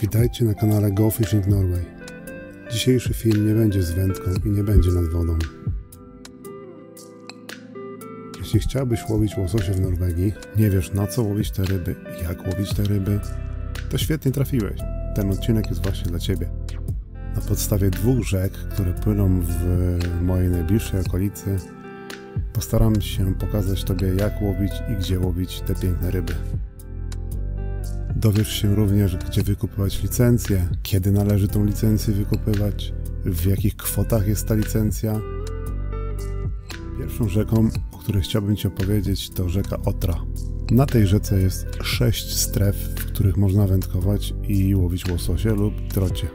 Witajcie na kanale Go Fishing Norway. Dzisiejszy film nie będzie z wędką i nie będzie nad wodą. Jeśli chciałbyś łowić łososie w Norwegii, nie wiesz na co łowić te ryby i jak łowić te ryby, to świetnie trafiłeś. Ten odcinek jest właśnie dla Ciebie. Na podstawie dwóch rzek, które płyną w mojej najbliższej okolicy, postaram się pokazać Tobie, jak łowić i gdzie łowić te piękne ryby. Dowiesz się również, gdzie wykupywać licencję, kiedy należy tą licencję wykupywać, w jakich kwotach jest ta licencja. Pierwszą rzeką, o której chciałbym Ci opowiedzieć, to rzeka Otra. Na tej rzece jest 6 stref, w których można wędkować i łowić łososie lub trocie.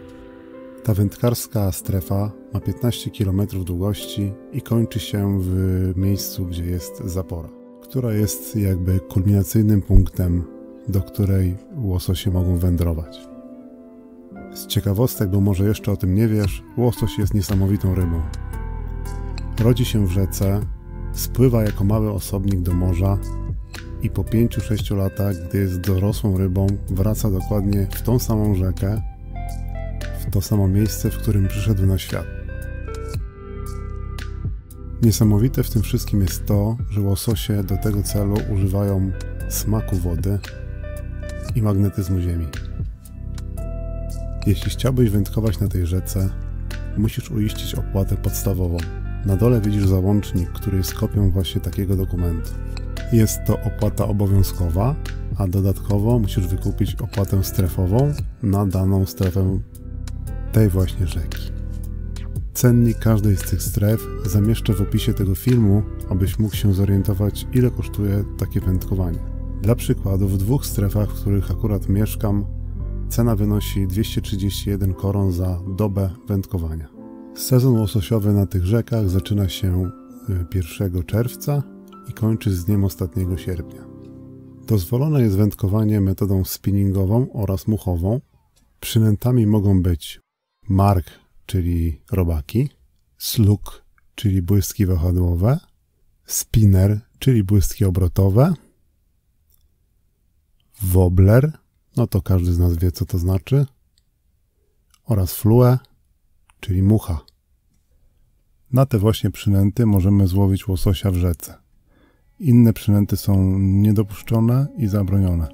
Ta wędkarska strefa ma 15 km długości i kończy się w miejscu, gdzie jest zapora, która jest jakby kulminacyjnym punktem, do której łososie mogą wędrować. Z ciekawostek, bo może jeszcze o tym nie wiesz, łosoś jest niesamowitą rybą. Rodzi się w rzece, spływa jako mały osobnik do morza i po 5-6 latach, gdy jest dorosłą rybą, wraca dokładnie w tą samą rzekę, w to samo miejsce, w którym przyszedł na świat. Niesamowite w tym wszystkim jest to, że łososie do tego celu używają smaku wody i magnetyzmu ziemi. Jeśli chciałbyś wędkować na tej rzece, musisz uiścić opłatę podstawową. Na dole widzisz załącznik, który jest kopią właśnie takiego dokumentu. Jest to opłata obowiązkowa, a dodatkowo musisz wykupić opłatę strefową na daną strefę tej właśnie rzeki. Cennik każdej z tych stref zamieszczę w opisie tego filmu, abyś mógł się zorientować, ile kosztuje takie wędkowanie. Dla przykładu, w dwóch strefach, w których akurat mieszkam, cena wynosi 231 koron za dobę wędkowania. Sezon łososiowy na tych rzekach zaczyna się 1 czerwca i kończy z dniem ostatniego sierpnia. Dozwolone jest wędkowanie metodą spinningową oraz muchową. Przynętami mogą być mark, czyli robaki, sluk, czyli błystki wahadłowe, spinner, czyli błystki obrotowe, wobbler, no to każdy z nas wie, co to znaczy, oraz flue, czyli mucha. Na te właśnie przynęty możemy złowić łososia w rzece. Inne przynęty są niedopuszczone i zabronione.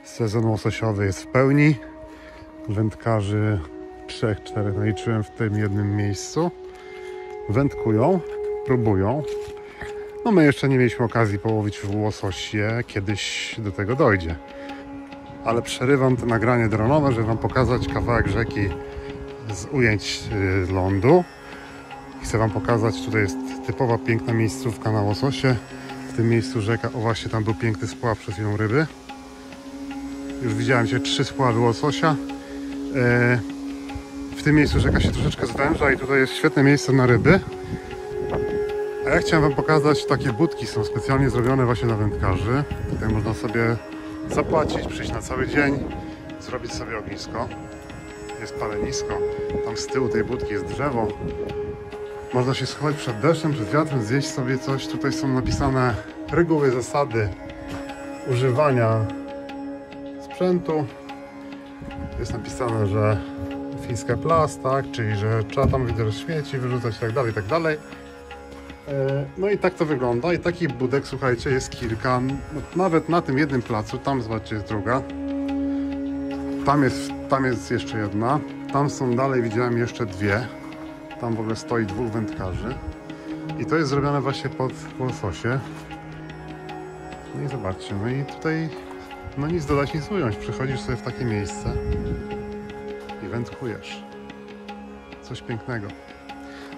Sezon łososiowy jest w pełni. Wędkarzy 3-4 naliczyłem w tym jednym miejscu. Wędkują, próbują. No my jeszcze nie mieliśmy okazji połowić w łososie, kiedyś do tego dojdzie. Ale przerywam to nagranie dronowe, żeby Wam pokazać kawałek rzeki z ujęć lądu. Chcę Wam pokazać, tutaj jest typowa piękna miejscówka na łososie. W tym miejscu rzeka, o właśnie tam był piękny spław przez chwilę ryby. Już widziałem dzisiaj 3 spławy łososia. W tym miejscu rzeka się troszeczkę zwęża i tutaj jest świetne miejsce na ryby. A ja chciałem Wam pokazać, takie budki są specjalnie zrobione właśnie dla wędkarzy. Tutaj można sobie zapłacić, przyjść na cały dzień, zrobić sobie ognisko. Jest palenisko. Tam z tyłu tej budki jest drzewo. Można się schować przed deszczem, przed wiatrem, zjeść sobie coś. Tutaj są napisane reguły, zasady używania sprzętu. Jest napisane, że fińska plast, tak? Czyli że trzeba tam widzę śmieci wyrzucać i tak dalej, i tak dalej. No i tak to wygląda i takich budek, słuchajcie, jest kilka, nawet na tym jednym placu, tam zobaczcie jest druga, tam jest jeszcze jedna, tam są dalej, widziałem jeszcze 2, tam w ogóle stoi 2 wędkarzy i to jest zrobione właśnie pod łososie. No i zobaczcie, no i tutaj no nic dodać, nic ująć, przychodzisz sobie w takie miejsce i wędkujesz, coś pięknego.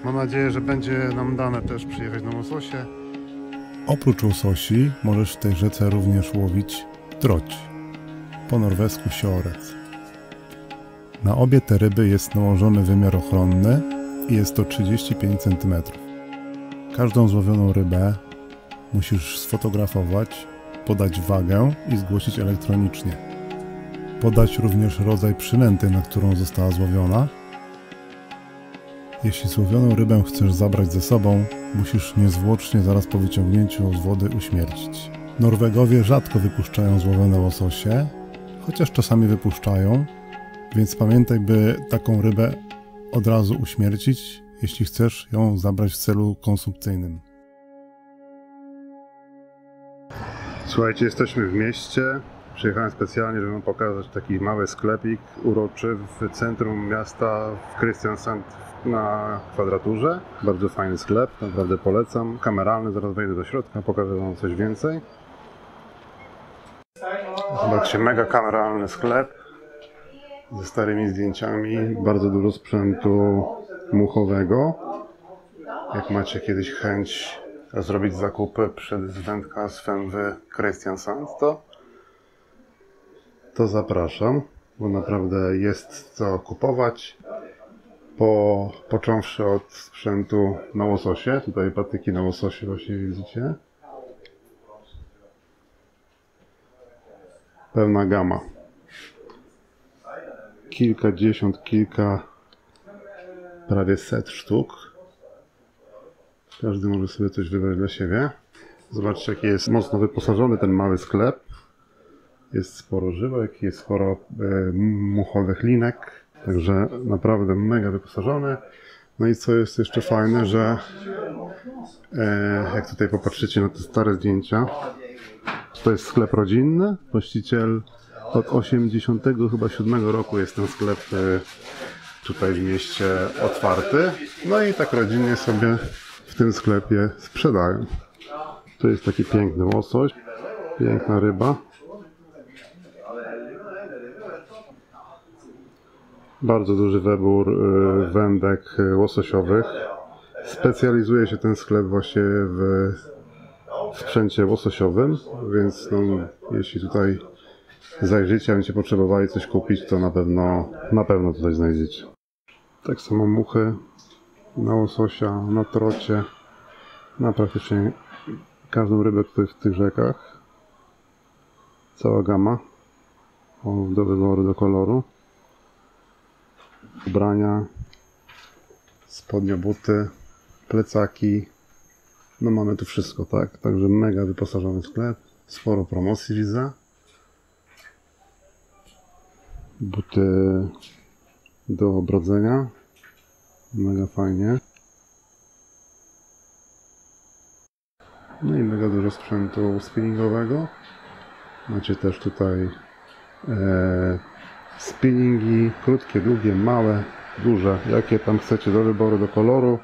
Mam nadzieję, że będzie nam dane też przyjechać na łososie. Oprócz łososi możesz w tej rzece również łowić troć, po norwesku siorec. Na obie te ryby jest nałożony wymiar ochronny i jest to 35 cm. Każdą złowioną rybę musisz sfotografować, podać wagę i zgłosić elektronicznie. Podać również rodzaj przynęty, na którą została złowiona. Jeśli złowioną rybę chcesz zabrać ze sobą, musisz niezwłocznie zaraz po wyciągnięciu z wody uśmiercić. Norwegowie rzadko wypuszczają złowione łososie, chociaż czasami wypuszczają, więc pamiętaj, by taką rybę od razu uśmiercić, jeśli chcesz ją zabrać w celu konsumpcyjnym. Słuchajcie, jesteśmy w mieście. Przyjechałem specjalnie, żeby wam pokazać taki mały sklepik uroczy w centrum miasta w Kristiansand na Kwadraturze. Bardzo fajny sklep, naprawdę polecam. Kameralny, zaraz wejdę do środka, pokażę wam coś więcej. Zobaczcie, mega kameralny sklep ze starymi zdjęciami, bardzo dużo sprzętu muchowego. Jak macie kiedyś chęć zrobić zakupy przed wędkarstwem w Kristiansand, to zapraszam, bo naprawdę jest co kupować. Począwszy od sprzętu na łososie, tutaj patyki na łososie właśnie widzicie. Pełna gama. Kilkadziesiąt, prawie set sztuk. Każdy może sobie coś wybrać dla siebie. Zobaczcie, jaki jest mocno wyposażony ten mały sklep. Jest sporo żyłek, jest sporo muchowych linek. Także naprawdę mega wyposażony. No i co jest jeszcze fajne, że jak tutaj popatrzycie na te stare zdjęcia, to jest sklep rodzinny. Właściciel od 87 roku jest ten sklep tutaj w mieście otwarty. No i tak rodzinnie sobie w tym sklepie sprzedają. To jest taki piękny łosoś, piękna ryba. Bardzo duży wybór wędek łososiowych. Specjalizuje się ten sklep właśnie w sprzęcie łososiowym, więc no, jeśli tutaj zajrzycie, a będziecie potrzebowali coś kupić, to na pewno tutaj znajdziecie. Tak samo muchy na łososia, na trocie, na praktycznie każdą rybę tutaj w tych rzekach. Cała gama do wyboru, do koloru. Ubrania, spodnie, buty, plecaki. No mamy tu wszystko, tak? Także mega wyposażony sklep. Sporo promocji widzę. Buty do obrodzenia. Mega fajnie. No i mega dużo sprzętu spinningowego. Macie też tutaj spinningi, krótkie, długie, małe, duże, jakie tam chcecie do wyboru, do koloru.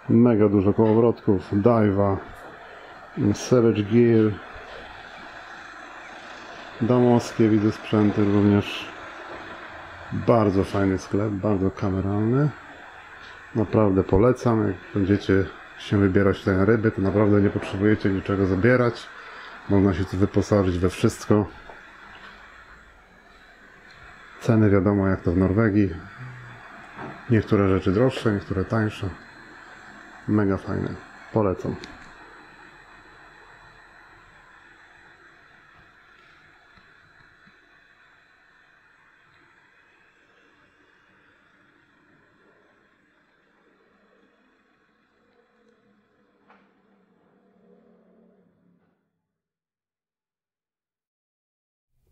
Mega dużo kołowrotków, Daiwa, Savage Gear, damowskie widzę sprzęty również. Bardzo fajny sklep, bardzo kameralny. Naprawdę polecam, jak będziecie się wybierać tutaj na ryby, to naprawdę nie potrzebujecie niczego zabierać. Można się tu wyposażyć we wszystko. Ceny wiadomo jak to w Norwegii. Niektóre rzeczy droższe, niektóre tańsze. Mega fajne. Polecam.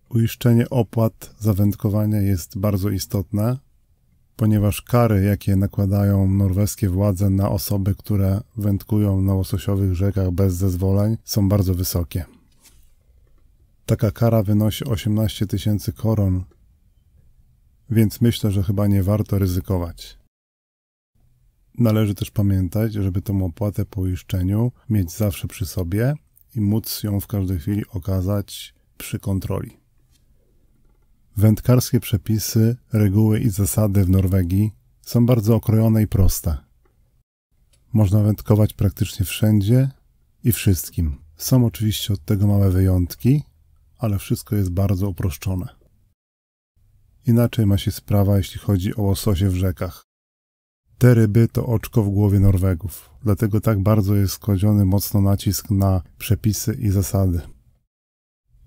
Uiszczenie opłat za wędkowanie jest bardzo istotne, ponieważ kary, jakie nakładają norweskie władze na osoby, które wędkują na łososiowych rzekach bez zezwoleń, są bardzo wysokie. Taka kara wynosi 18 000 koron, więc myślę, że chyba nie warto ryzykować. Należy też pamiętać, żeby tą opłatę po uiszczeniu mieć zawsze przy sobie i móc ją w każdej chwili okazać przy kontroli. Wędkarskie przepisy, reguły i zasady w Norwegii są bardzo okrojone i proste. Można wędkować praktycznie wszędzie i wszystkim. Są oczywiście od tego małe wyjątki, ale wszystko jest bardzo uproszczone. Inaczej ma się sprawa, jeśli chodzi o łososie w rzekach. Te ryby to oczko w głowie Norwegów, dlatego tak bardzo jest kładziony mocno nacisk na przepisy i zasady.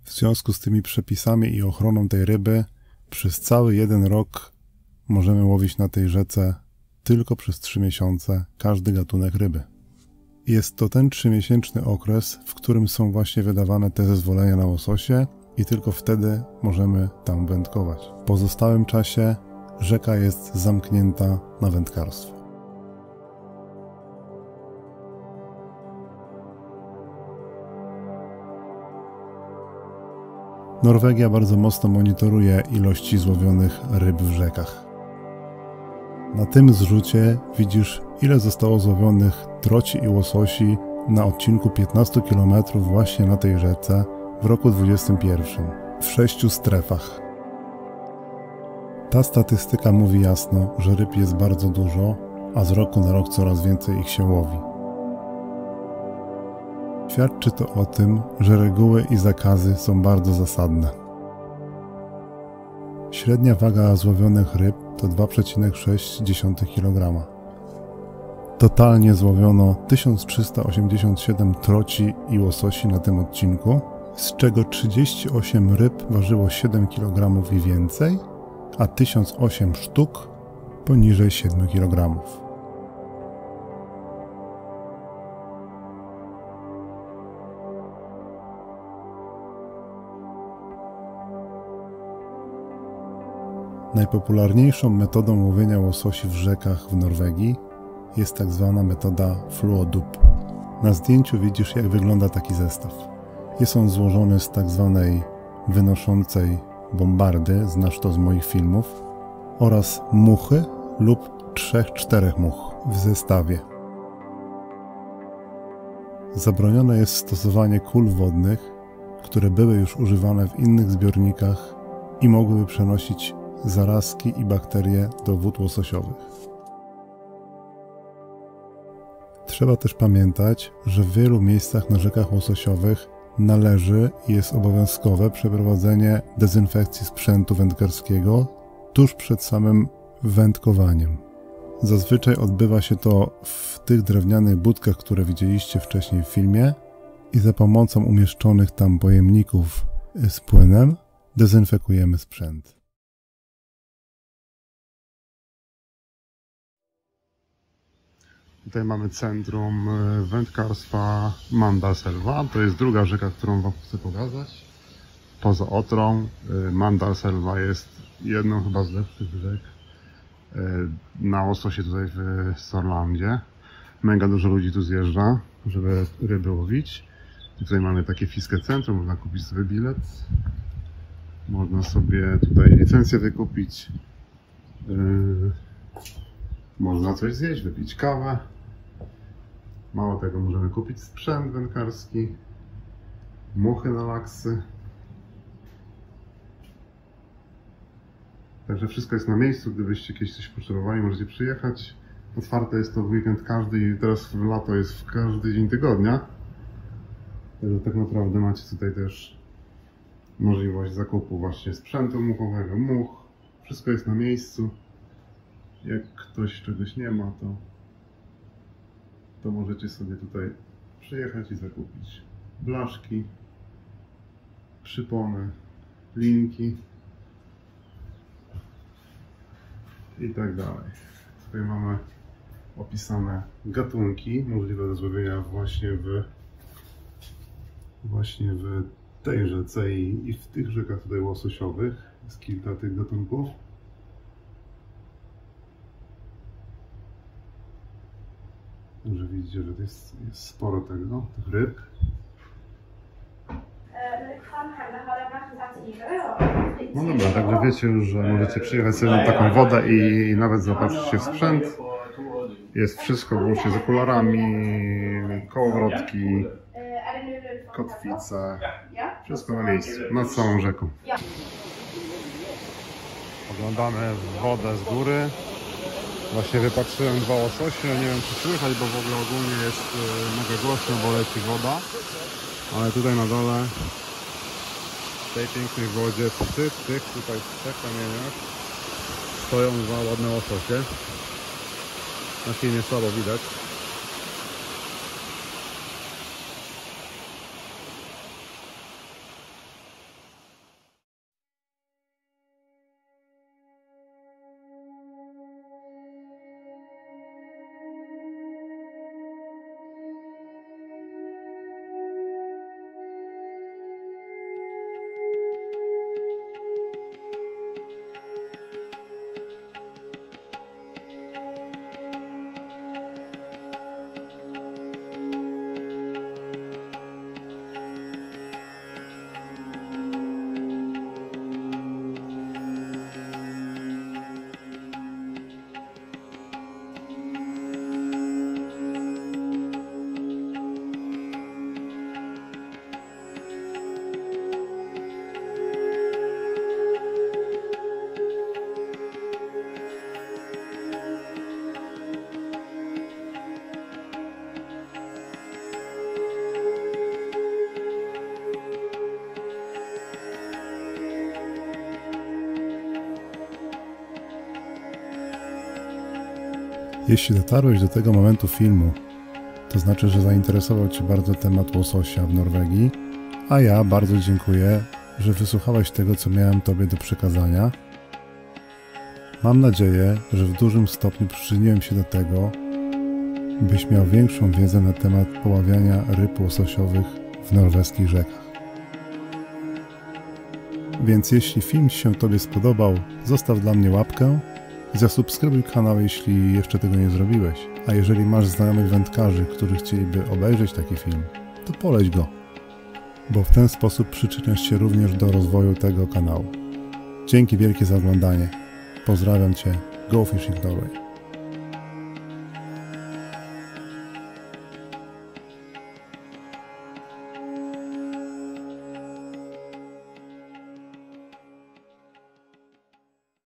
W związku z tymi przepisami i ochroną tej ryby przez cały 1 rok możemy łowić na tej rzece tylko przez 3 miesiące każdy gatunek ryby. Jest to ten 3-miesięczny okres, w którym są właśnie wydawane te zezwolenia na łososie i tylko wtedy możemy tam wędkować. W pozostałym czasie rzeka jest zamknięta na wędkarstwo. Norwegia bardzo mocno monitoruje ilości złowionych ryb w rzekach. Na tym zrzucie widzisz, ile zostało złowionych troci i łososi na odcinku 15 km właśnie na tej rzece w roku 2021 w 6 strefach. Ta statystyka mówi jasno, że ryb jest bardzo dużo, a z roku na rok coraz więcej ich się łowi. Świadczy to o tym, że reguły i zakazy są bardzo zasadne. Średnia waga złowionych ryb to 2,6 kg. Totalnie złowiono 1387 troci i łososi na tym odcinku, z czego 38 ryb ważyło 7 kg i więcej, a 1008 sztuk poniżej 7 kg. Najpopularniejszą metodą łowienia łososi w rzekach w Norwegii jest tak zwana metoda fluodup. Na zdjęciu widzisz, jak wygląda taki zestaw. Jest on złożony z tak zwanej wynoszącej bombardy, znasz to z moich filmów, oraz muchy lub 3-4 much w zestawie. Zabronione jest stosowanie kul wodnych, które były już używane w innych zbiornikach i mogłyby przenosić zarazki i bakterie do wód łososiowych. Trzeba też pamiętać, że w wielu miejscach na rzekach łososiowych należy i jest obowiązkowe przeprowadzenie dezynfekcji sprzętu wędkarskiego tuż przed samym wędkowaniem. Zazwyczaj odbywa się to w tych drewnianych budkach, które widzieliście wcześniej w filmie, i za pomocą umieszczonych tam pojemników z płynem dezynfekujemy sprzęt. Tutaj mamy centrum wędkarstwa Mandalselva. To jest druga rzeka, którą Wam chcę pokazać. Poza Otrą Mandalselva jest jedną chyba z lepszych rzek na łososie tutaj w Sørlandzie. Mega dużo ludzi tu zjeżdża, żeby ryby łowić. Tutaj mamy takie fińskie centrum, można kupić sobie bilet. Można sobie tutaj licencję wykupić. Można coś zjeść, wypić kawę. Mało tego, możemy kupić sprzęt wędkarski, muchy na laksy. Także wszystko jest na miejscu, gdybyście kiedyś coś potrzebowali, możecie przyjechać. Otwarte jest to w weekend każdy i teraz w lato jest w każdy dzień tygodnia. Także tak naprawdę macie tutaj też możliwość zakupu właśnie sprzętu muchowego, much. Wszystko jest na miejscu. Jak ktoś czegoś nie ma, to możecie sobie tutaj przyjechać i zakupić blaszki, przypony, linki i tak dalej. Tutaj mamy opisane gatunki możliwe do złowienia właśnie w tej rzece i w tych rzekach tutaj łososiowych. Jest kilka tych gatunków. Także widzicie, że jest sporo tych ryb. No dobra, także wiecie już, że możecie przyjechać sobie na taką wodę i nawet zobaczyć się w sprzęt. Jest wszystko, łącznie z okularami, kołowrotki, kotwice, wszystko na miejscu, nad całą rzeką. Oglądamy wodę z góry. Właśnie wypatrzyłem 2 łososie, nie wiem czy słychać, bo w ogóle ogólnie jest mega głośno, bo leci woda. Ale tutaj na dole, w tej pięknej wodzie, przy tych tutaj 3 kamieniach stoją 2 ładne łososie. Na filmie słabo widać. Jeśli dotarłeś do tego momentu filmu, to znaczy, że zainteresował Cię bardzo temat łososia w Norwegii, a ja bardzo dziękuję, że wysłuchałeś tego, co miałem Tobie do przekazania. Mam nadzieję, że w dużym stopniu przyczyniłem się do tego, byś miał większą wiedzę na temat poławiania ryb łososiowych w norweskich rzekach. Więc jeśli film Ci się Tobie spodobał, zostaw dla mnie łapkę i zasubskrybuj kanał, jeśli jeszcze tego nie zrobiłeś. A jeżeli masz znajomych wędkarzy, którzy chcieliby obejrzeć taki film, to poleć go, bo w ten sposób przyczyniasz się również do rozwoju tego kanału. Dzięki wielkie za oglądanie. Pozdrawiam Cię. Go Fishing Norway.